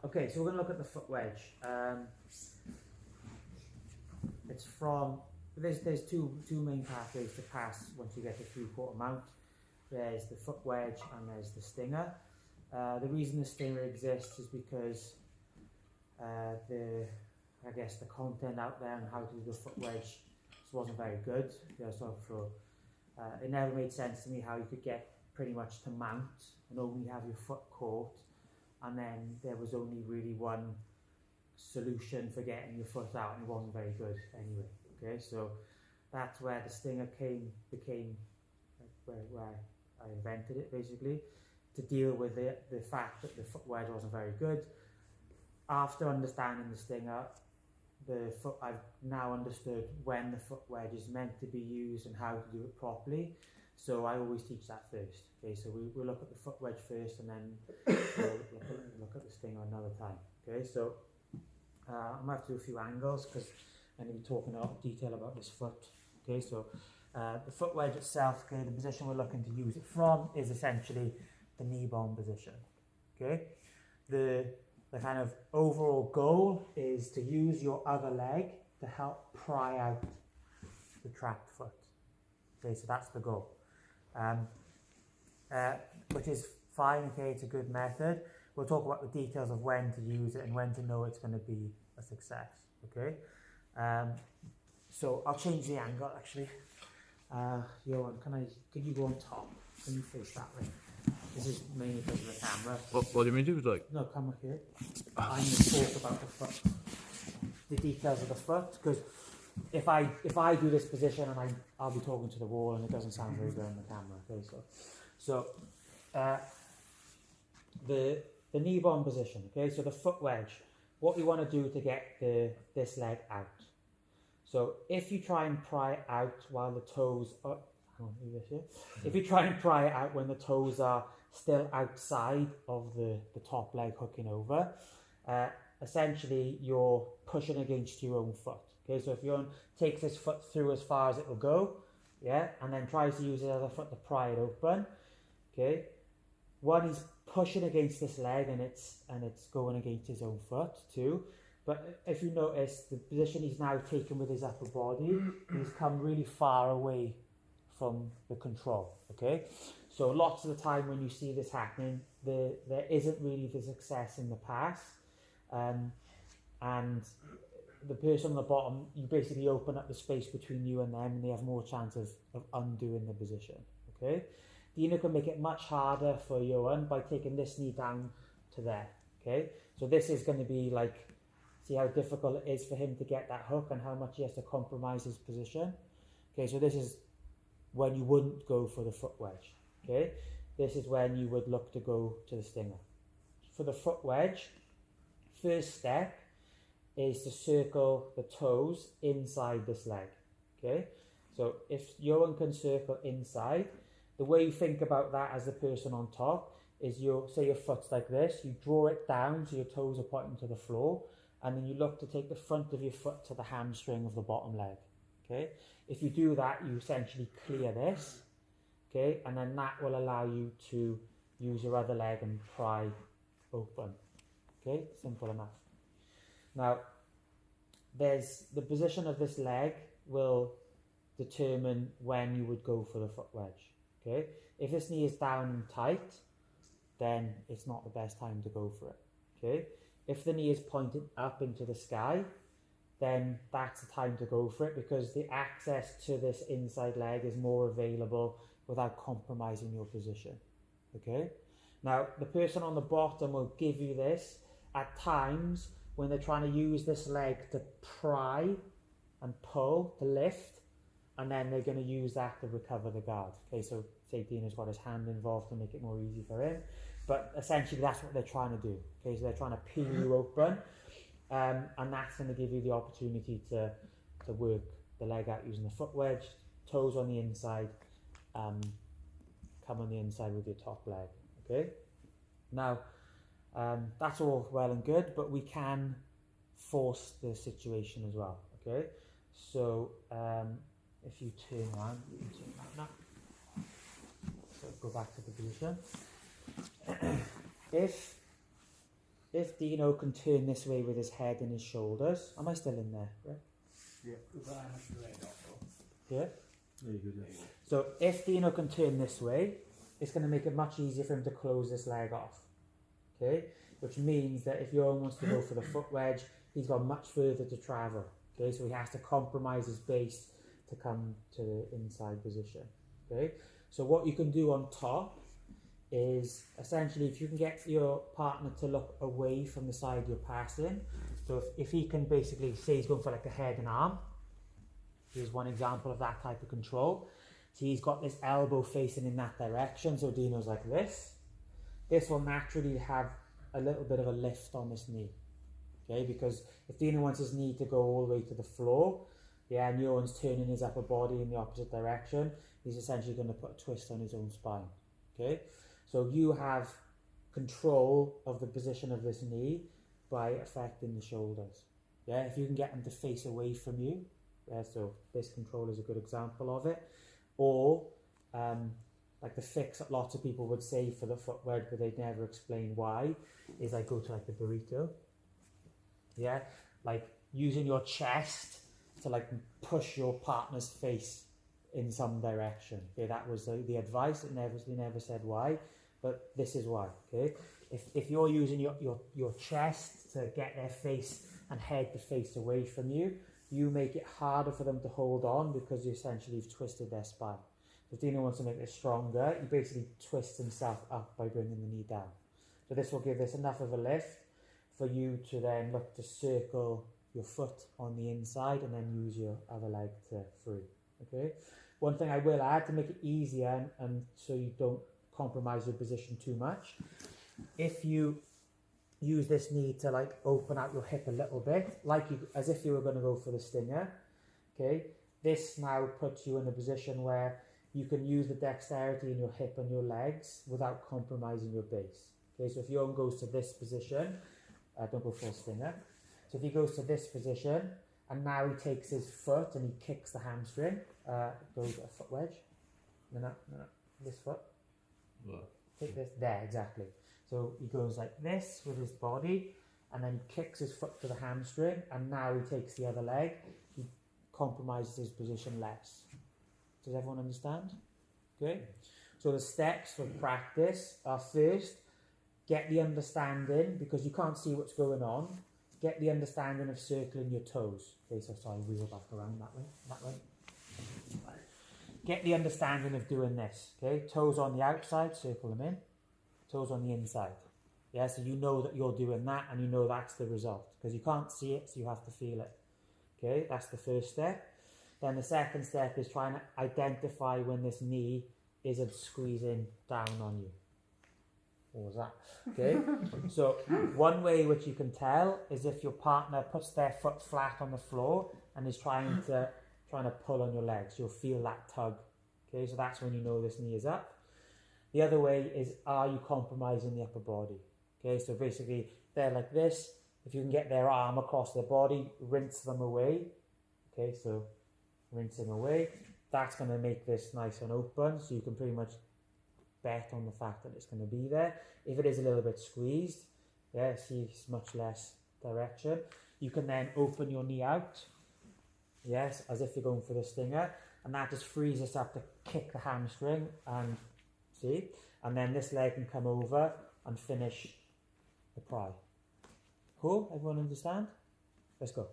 Okay, so we're going to look at the foot wedge. It's from, there's two main pathways to pass once you get to 3/4 mount. There's the foot wedge and there's the stinger. The reason the stinger exists is because I guess the content out there on how to do the foot wedge wasn't very good. It never made sense to me how you could get pretty much to mount and only have your foot caught, and then there was only really one solution for getting your foot out, and it wasn't very good anyway. Okay, so that's where the stinger became where I invented it, basically, to deal with the fact that the foot wedge wasn't very good. After understanding the stinger, I've now understood when the foot wedge is meant to be used and how to do it properly. So I always teach that first. Okay, so we'll look at the foot wedge first, and then we'll look at the stinger another time. Okay, so I'm going to have to do a few angles because I'm going to be talking in a lot of detail about this foot. Okay, so the foot wedge itself, okay, the position we're looking to use it from is essentially the knee bone position. Okay, the kind of overall goal is to use your other leg to help pry out the trapped foot. Okay, so that's the goal, which is fine. Okay, it's a good method. We'll talk about the details of when to use it and when to know it's going to be a success. Okay, so I'll change the angle actually. Johan, can you go on top? Can you face that way? This is mainly because of the camera. What do you mean do? Like? No, come up here. I'm going to talk about the foot, the details of the foot, because if I do this position and I'll be talking to the wall and it doesn't sound very good on the camera. Okay, so the knee bone position. Okay, so the foot wedge. What you want to do to get this leg out. So if you try and pry it out while the toes are, if you try and pry it out when the toes are still outside of the top leg hooking over, essentially you're pushing against your own foot. Okay, so if Johan takes his foot through as far as it will go, yeah, and then tries to use the other foot to pry it open, okay, one, he's pushing against this leg and it's going against his own foot too. But if you notice, the position he's now taken with his upper body, he's come really far away from the control. Okay, so lots of the time when you see this happening, there isn't really the success in the pass, and the person on the bottom, you basically open up the space between you and them, and they have more chance of undoing the position. Okay, Dina can make it much harder for Johan by taking this knee down to there. Okay, so this is going to be like, see how difficult it is for him to get that hook and how much he has to compromise his position. Okay, so this is when you wouldn't go for the foot wedge. Okay, this is when you would look to go to the stinger. For the foot wedge, first step is to circle the toes inside this leg. Okay, so if Johan can circle inside, the way you think about that as the person on top is, say your foot's like this, you draw it down so your toes are pointing to the floor, and then you look to take the front of your foot to the hamstring of the bottom leg. Okay, if you do that, you essentially clear this. Okay, and then that will allow you to use your other leg and pry open. Okay, simple enough. Now, there's the position of this leg will determine when you would go for the foot wedge. Okay, if this knee is down and tight, then it's not the best time to go for it. Okay, if the knee is pointed up into the sky, then that's the time to go for it, because the access to this inside leg is more available without compromising your position. Okay, now the person on the bottom will give you this at times when they're trying to use this leg to pry and pull, to lift, and then they're going to use that to recover the guard. Okay, so say Dina's got his hand involved to make it more easy for him, but essentially that's what they're trying to do. Okay, so they're trying to peel you open, and that's going to give you the opportunity to work the leg out using the foot wedge, toes on the inside, come on the inside with your top leg. Okay, now that's all well and good, but we can force the situation as well. Okay, so if you turn around, you can turn around now. So go back to the position. If if Dino can turn this way with his head and his shoulders, am I still in there? Right? Yeah. Yeah. Very good. So if Dino can turn this way, it's going to make it much easier for him to close this leg off. Okay, which means that if Johan wants to go for the foot wedge, he's got much further to travel. Okay, so he has to compromise his base to come to the inside position. Okay, so what you can do on top is essentially if you can get your partner to look away from the side you're passing. So if he can basically say he's going for like a head and arm, here's one example of that type of control. So he's got this elbow facing in that direction, so Dino's like this. This will naturally have a little bit of a lift on this knee. Okay, because if Dino wants his knee to go all the way to the floor, yeah, and Johan's turning his upper body in the opposite direction, he's essentially going to put a twist on his own spine. Okay, so you have control of the position of this knee by affecting the shoulders. Yeah, if you can get them to face away from you, yeah, so this control is a good example of it. Or like the fix that lots of people would say for the foot wedge, but they'd never explain why, is I go to like the burrito. Yeah, like using your chest to like push your partner's face in some direction. Okay, that was the advice. They never said why, but this is why. Okay, if you're using your chest to get their face and head to face away from you, you make it harder for them to hold on because you essentially have twisted their spine. If Dino wants to make this stronger, he basically twists himself up by bringing the knee down. So this will give this enough of a lift for you to then look to circle your foot on the inside and then use your other leg to free. Okay. One thing I will add to make it easier and so you don't compromise your position too much, if you use this knee to like open out your hip a little bit, as if you were going to go for the stinger. Okay, this now puts you in a position where you can use the dexterity in your hip and your legs without compromising your base. Okay, so if Johan goes to this position, don't go for a stinger. So if he goes to this position and now he takes his foot and he kicks the hamstring, goes a foot wedge. No, this foot. What? Take this, there, exactly. So he goes like this with his body and then he kicks his foot to the hamstring and now he takes the other leg. He compromises his position less. Does everyone understand? Okay. So the steps for practice are first, get the understanding, because you can't see what's going on, get the understanding of circling your toes. Okay, so sorry, wheel back around that way. Get the understanding of doing this. Okay, toes on the outside, circle them in. Toes on the inside. Yeah, so you know that you're doing that and you know that's the result because you can't see it, so you have to feel it. Okay, that's the first step. Then the second step is trying to identify when this knee isn't squeezing down on you. What was that? Okay, so one way which you can tell is if your partner puts their foot flat on the floor and is trying to pull on your legs. You'll feel that tug. Okay, so that's when you know this knee is up. The other way is, are you compromising the upper body? Okay, so basically they're like this. If you can get their arm across their body, rinse them away. Okay, so rinsing away. That's going to make this nice and open, so you can pretty much bet on the fact that it's going to be there. If it is a little bit squeezed, yeah, see it's much less direction. You can then open your knee out, yes, as if you're going for the stinger, and that just frees us up to kick the hamstring and see, and then this leg can come over and finish the pry. Cool? Everyone understand? Let's go.